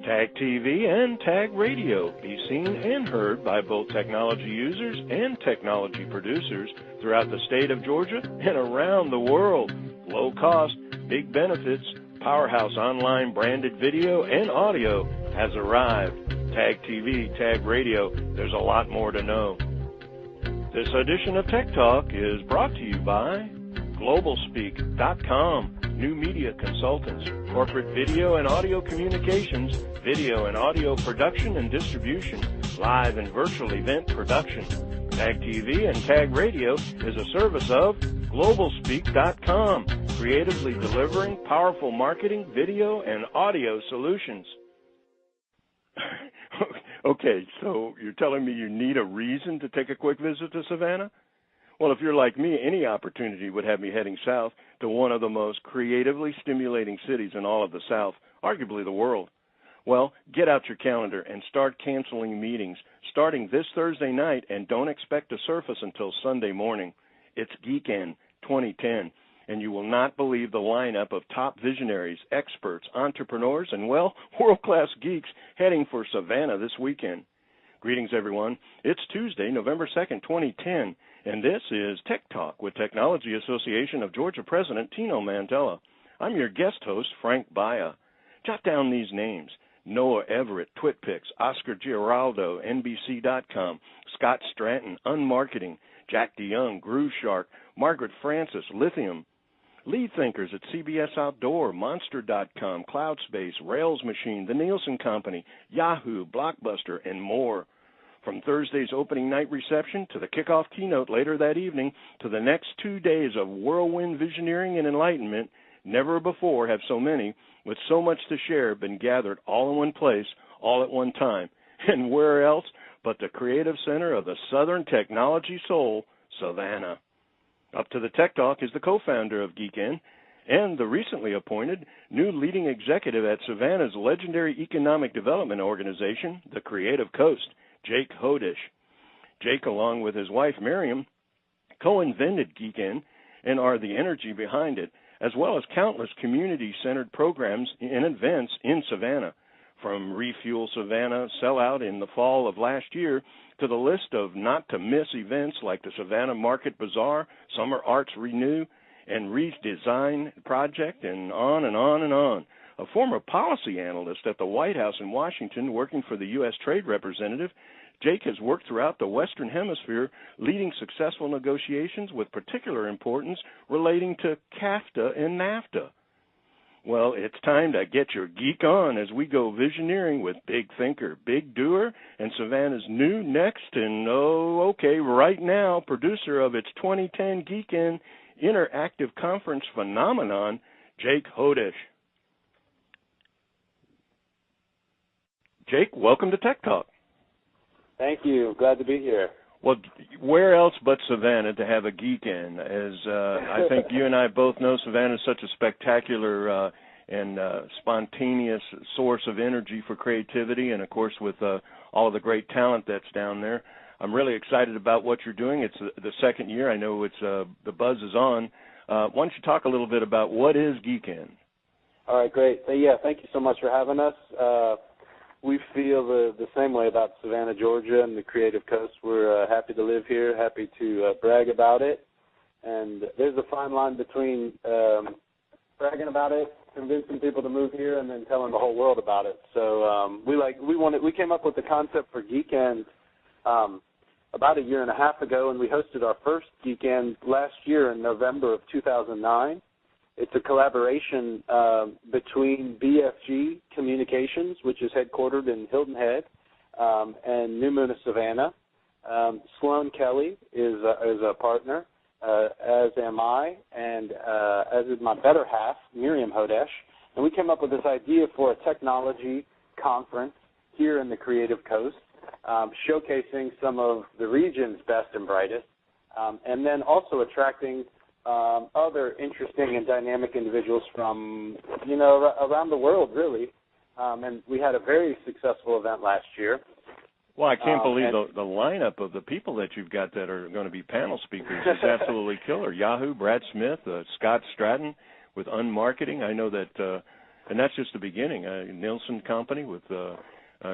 Tag TV and Tag Radio. Be seen and heard by both technology users and technology producers throughout the state of Georgia and around the world. Low cost, big benefits, powerhouse online branded video and audio has arrived. Tag TV, Tag Radio, there's a lot more to know. This edition of Tech Talk is brought to you by GlobalSpeak.com, new media consultants, corporate video and audio communications, video and audio production and distribution, live and virtual event production. Tag TV and Tag Radio is a service of GlobalSpeak.com, creatively delivering powerful marketing, video, and audio solutions. Okay, so you're telling me you need a reason to take a quick visit to Savannah? Well, if you're like me, any opportunity would have me heading south to one of the most creatively stimulating cities in all of the South, arguably the world. Well, get out your calendar and start canceling meetings starting this Thursday night, and don't expect to surface until Sunday morning. It's GeekEnd 2010, and you will not believe the lineup of top visionaries, experts, entrepreneurs, and, well, world-class geeks heading for Savannah this weekend. Greetings, everyone. It's Tuesday, November 2nd, 2010, and this is Tech Talk with Technology Association of Georgia President Tino Mantella. I'm your guest host, Frank Baia. Jot down these names: Noah Everett, TwitPix, Oscar Giraldo, NBC.com, Scott Stratton, Unmarketing, Jack DeYoung, Groove Shark, Margaret Francis, Lithium, lead thinkers at CBS Outdoor, Monster.com, CloudSpace, Rails Machine, The Nielsen Company, Yahoo, Blockbuster, and more. From Thursday's opening night reception to the kickoff keynote later that evening to the next 2 days of whirlwind visioneering and enlightenment, never before have so many, with so much to share, been gathered all in one place, all at one time. And where else but the creative center of the Southern technology soul, Savannah. Up to the Tech Talk is the co-founder of GeekEnd and the recently appointed new leading executive at Savannah's legendary economic development organization, the Creative Coast, Jake Hodesh. Jake, along with his wife Miriam, co-invented GeekEnd and are the energy behind it, as well as countless community-centered programs and events in Savannah, from Refuel Savannah sellout in the fall of last year to the list of not-to-miss events like the Savannah Market Bazaar, Summer Arts Renew, and Redesign Project, and on and on and on. A former policy analyst at the White House in Washington working for the U.S. Trade Representative, Jake has worked throughout the Western Hemisphere, leading successful negotiations with particular importance relating to CAFTA and NAFTA. Well, it's time to get your geek on as we go visioneering with big thinker, big doer, and Savannah's new, next, and right now, producer of its 2010 GeekEnd Interactive Conference phenomenon, Jake Hodesh. Jake, welcome to Tech Talk. Thank you. Glad to be here. Well, where else but Savannah to have a GeekEnd? As I think you and I both know, Savannah is such a spectacular and spontaneous source of energy for creativity, and, of course, with all of the great talent that's down there. I'm really excited about what you're doing. It's the second year. I know it's the buzz is on. Why don't you talk a little bit about what is GeekEnd? All right, great. Thank you so much for having us. We feel the same way about Savannah, Georgia, and the Creative Coast. We're happy to live here, happy to brag about it. And there's a fine line between bragging about it, convincing people to move here, and then telling the whole world about it. So we came up with the concept for GeekEnd about a year and a half ago, and we hosted our first GeekEnd last year in November of 2009. It's a collaboration between BFG Communications, which is headquartered in Hilton Head, and New Moon of Savannah. Sloan Kelly is a partner, as am I, and as is my better half, Miriam Hodesh. And we came up with this idea for a technology conference here in the Creative Coast, showcasing some of the region's best and brightest, and then also attracting other interesting and dynamic individuals from, around the world, really. And we had a very successful event last year. Well, I can't believe the lineup of the people that you've got that are going to be panel speakers is absolutely killer. Yahoo, Brad Smith, Scott Stratton with Unmarketing. I know that and that's just the beginning. Nielsen Company with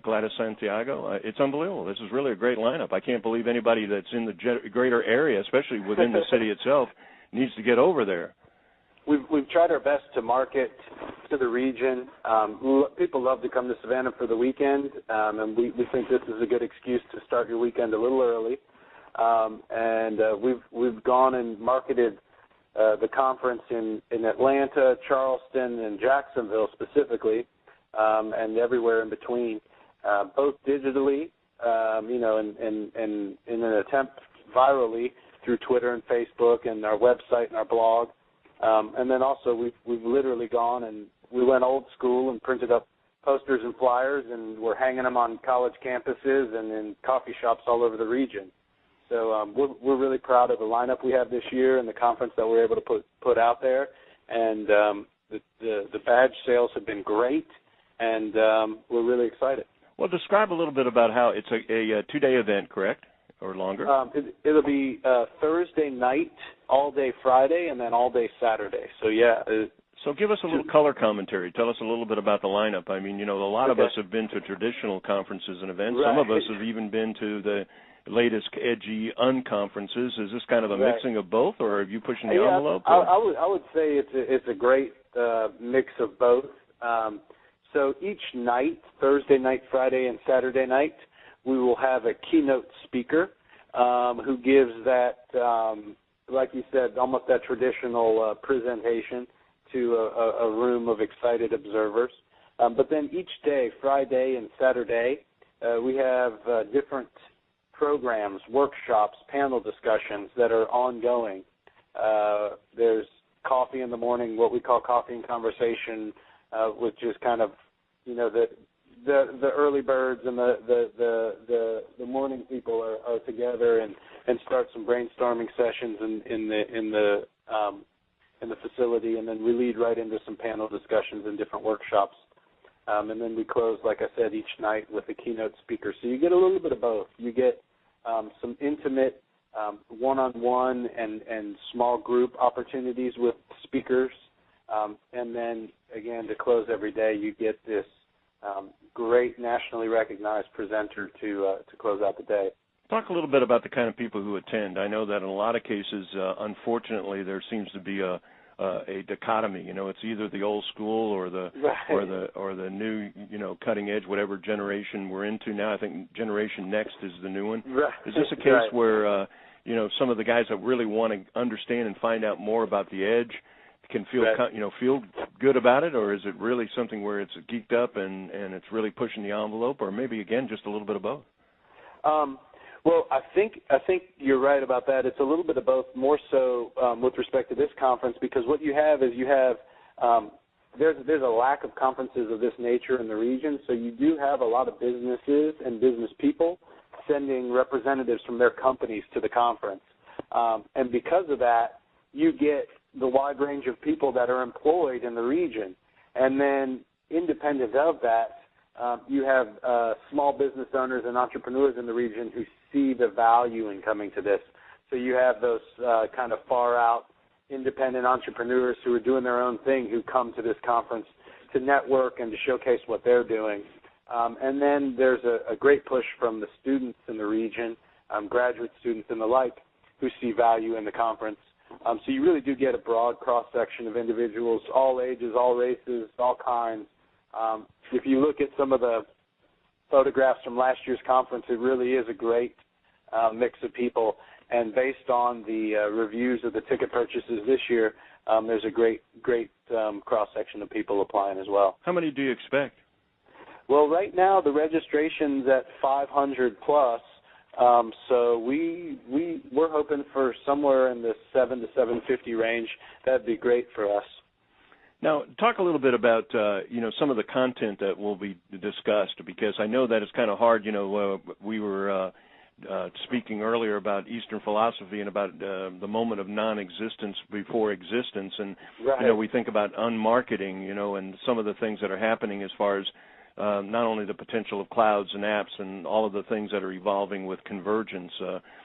Gladys Santiago. It's unbelievable. This is really a great lineup. I can't believe anybody that's in the greater area, especially within the city itself, needs to get over there. We've tried our best to market to the region. People love to come to Savannah for the weekend, and we think this is a good excuse to start your weekend a little early. We've gone and marketed the conference in Atlanta, Charleston, and Jacksonville specifically, and everywhere in between, both digitally, and in an attempt virally through Twitter and Facebook and our website and our blog. And then also we've literally gone and we went old school and printed up posters and flyers, and we're hanging them on college campuses and in coffee shops all over the region. So we're really proud of the lineup we have this year and the conference that we're able to put out there. And the badge sales have been great, and we're really excited. Well, describe a little bit about how it's a two-day event, correct, or longer? It'll be Thursday night, all day Friday, and then all day Saturday. So, yeah. So give us a little color commentary. Tell us a little bit about the lineup. I mean, a lot of us have been to traditional conferences and events. Right. Some of us have even been to the latest edgy unconferences. Is this kind of a mixing of both, or are you pushing the envelope? I would say it's a great mix of both. So each night, Thursday night, Friday, and Saturday night, we will have a keynote speaker who gives that, like you said, almost that traditional presentation to a room of excited observers. But then each day, Friday and Saturday, we have different programs, workshops, panel discussions that are ongoing. There's coffee in the morning, what we call coffee and conversation, which is kind of, the early birds and the morning people are together and start some brainstorming sessions in the facility, and then we lead right into some panel discussions and different workshops. And then we close, like I said, each night with a keynote speaker. So you get a little bit of both. You get some intimate one-on-one and small group opportunities with speakers. And then, again, to close every day, you get this great nationally recognized presenter to close out the day. Talk a little bit about the kind of people who attend. I know that in a lot of cases, unfortunately, there seems to be a dichotomy. It's either the old school or the new, cutting edge, whatever generation we're into now. I think Generation Next is the new one. Right. Is this a case where some of the guys that really want to understand and find out more about the edge can feel good about it, or is it really something where it's geeked up and it's really pushing the envelope, or maybe again just a little bit of both? Well, I think you're right about that. It's a little bit of both, more so with respect to this conference, because what you have is there's a lack of conferences of this nature in the region, so you do have a lot of businesses and business people sending representatives from their companies to the conference. And because of that, you get the wide range of people that are employed in the region. And then independent of that, you have small business owners and entrepreneurs in the region who see the value in coming to this. So you have those kind of far-out independent entrepreneurs who are doing their own thing who come to this conference to network and to showcase what they're doing. And then there's a great push from the students in the region, graduate students and the like, who see value in the conference. So you really do get a broad cross-section of individuals, all ages, all races, all kinds. If you look at some of the photographs from last year's conference, it really is a great mix of people. And based on the reviews of the ticket purchases this year, there's a great cross-section of people applying as well. How many do you expect? Well, right now the registration's at 500 plus. So we're hoping for somewhere in the 7 to 750 range. That'd be great for us. Now, talk a little bit about some of the content that will be discussed, because I know that it's kind of hard. We were speaking earlier about Eastern philosophy and about the moment of non-existence before existence, and right. We think about unmarketing, and some of the things that are happening as far as not only the potential of clouds and apps and all of the things that are evolving with convergence.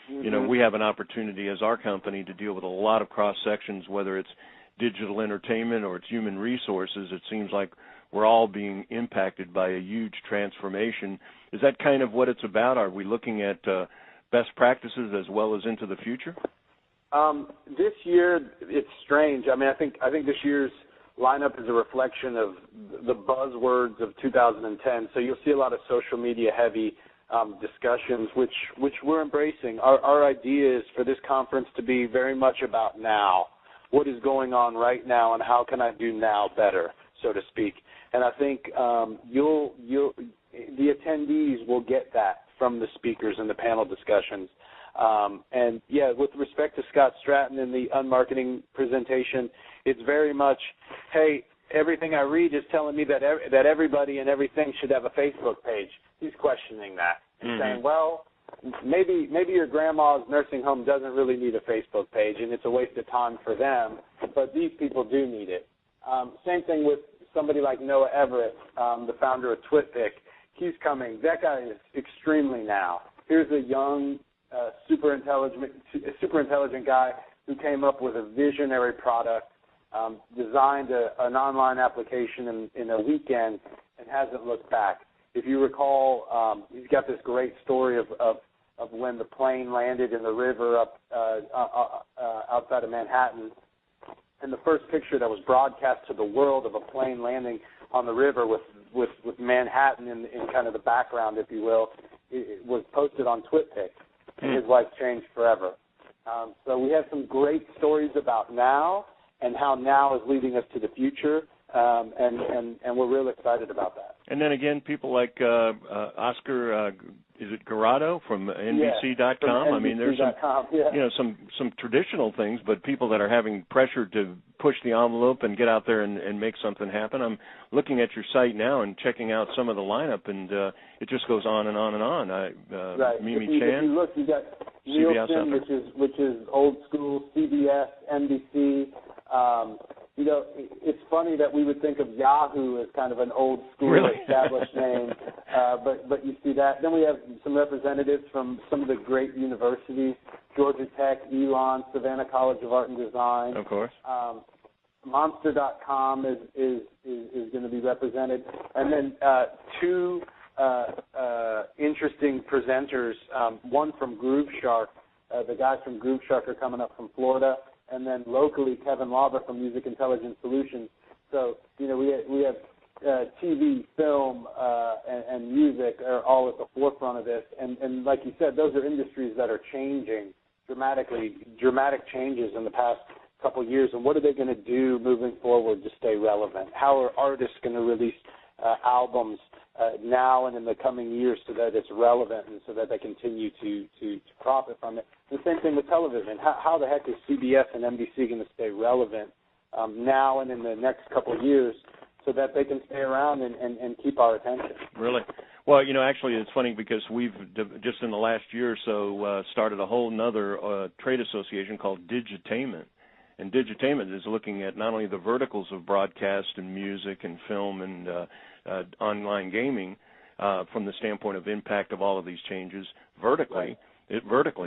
We have an opportunity as our company to deal with a lot of cross sections, whether it's digital entertainment or it's human resources. It seems like we're all being impacted by a huge transformation. Is that kind of what it's about? Are we looking at best practices as well as into the future? This year, it's strange. I mean, I think this year's lineup is a reflection of the buzzwords of 2010. So you'll see a lot of social media heavy discussions, which we're embracing. Our idea is for this conference to be very much about now. What is going on right now, and how can I do now better, so to speak? And I think the attendees will get that from the speakers and the panel discussions. And yeah, with respect to Scott Stratton and the unmarketing presentation, it's very much, hey, everything I read is telling me that everybody and everything should have a Facebook page. He's questioning that and saying, well, maybe your grandma's nursing home doesn't really need a Facebook page, and it's a waste of time for them, but these people do need it. Same thing with somebody like Noah Everett, the founder of TwitPic. He's coming. That guy is extremely now. Here's a young, super intelligent guy who came up with a visionary product, designed an online application in a weekend, and hasn't looked back. If you recall, he's got this great story of when the plane landed in the river up outside of Manhattan, and the first picture that was broadcast to the world of a plane landing on the river with Manhattan in kind of the background, if you will, it was posted on TwitPic, and his life changed forever. So we have some great stories about now and how now is leading us to the future, and we're real excited about that. And then again, people like Oscar, is it Garado from NBC.com? From I mean, there's some traditional things, but people that are having pressure to push the envelope and get out there and make something happen. I'm looking at your site now and checking out some of the lineup, and it just goes on and on and on. Right. Mimi Chan. If you look, you got Nielsen, which is old school, CBS, NBC. It's funny that we would think of Yahoo as kind of an old school established name, but you see that. Then we have some representatives from some of the great universities, Georgia Tech, Elon, Savannah College of Art and Design. Of course. Monster.com is going to be represented. And then two interesting presenters, one from Groove Shark. The guys from Groove Shark are coming up from Florida. And then locally, Kevin Lauber from Music Intelligence Solutions. So, we have TV, film, and music are all at the forefront of this. And like you said, those are industries that are changing dramatic changes in the past couple of years. And what are they going to do moving forward to stay relevant? How are artists going to release albums now and in the coming years so that it's relevant and so that they continue to profit from it? The same thing with television. How the heck is CBS and NBC going to stay relevant now and in the next couple of years so that they can stay around and keep our attention? Really? Well, actually it's funny because we've just in the last year or so started a whole nother trade association called Digitainment. And Digitainment is looking at not only the verticals of broadcast and music and film and online gaming from the standpoint of impact of all of these changes vertically. Right.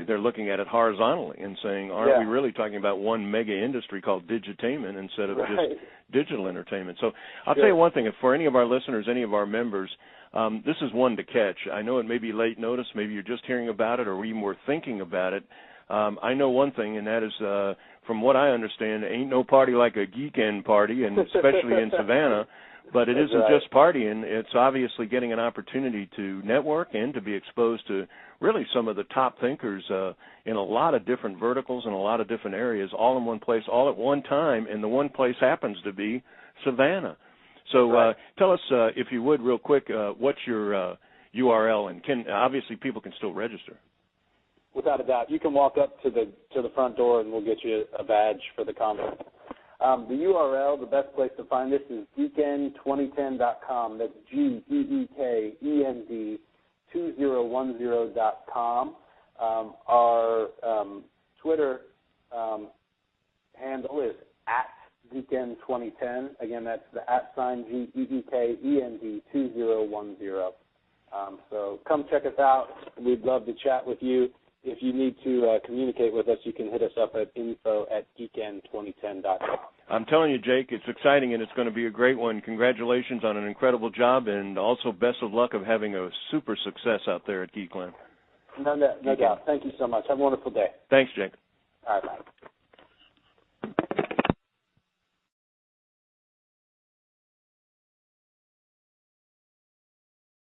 They're looking at it horizontally and saying, aren't we really talking about one mega industry called digitainment instead of just digital entertainment? So I'll tell you one thing, if for any of our listeners, any of our members, this is one to catch. I know it may be late notice, maybe you're just hearing about it or even were thinking about it. I know one thing, and that is, from what I understand, ain't no party like a GeekEnd party, and especially in Savannah. But it isn't just partying. It's obviously getting an opportunity to network and to be exposed to really some of the top thinkers in a lot of different verticals and a lot of different areas, all in one place, all at one time, and the one place happens to be Savannah. So tell us, if you would, real quick, what's your URL, and obviously people can still register. Without a doubt. You can walk up to the front door and we'll get you a badge for the conference. The URL, the best place to find this is GeekEnd2010.com. That's GeekEnd 2010.com. Our Twitter handle is @GeekEnd2010. Again, that's the @GeekEnd 2010. So come check us out. We'd love to chat with you. if you need to communicate with us, you can hit us up at info@geekend2010.com. I'm telling you, Jake, it's exciting, and it's going to be a great one. Congratulations on an incredible job, and also best of luck of having a super success out there at Geekland. No doubt. Thank you so much. Have a wonderful day. Thanks, Jake. All right, bye.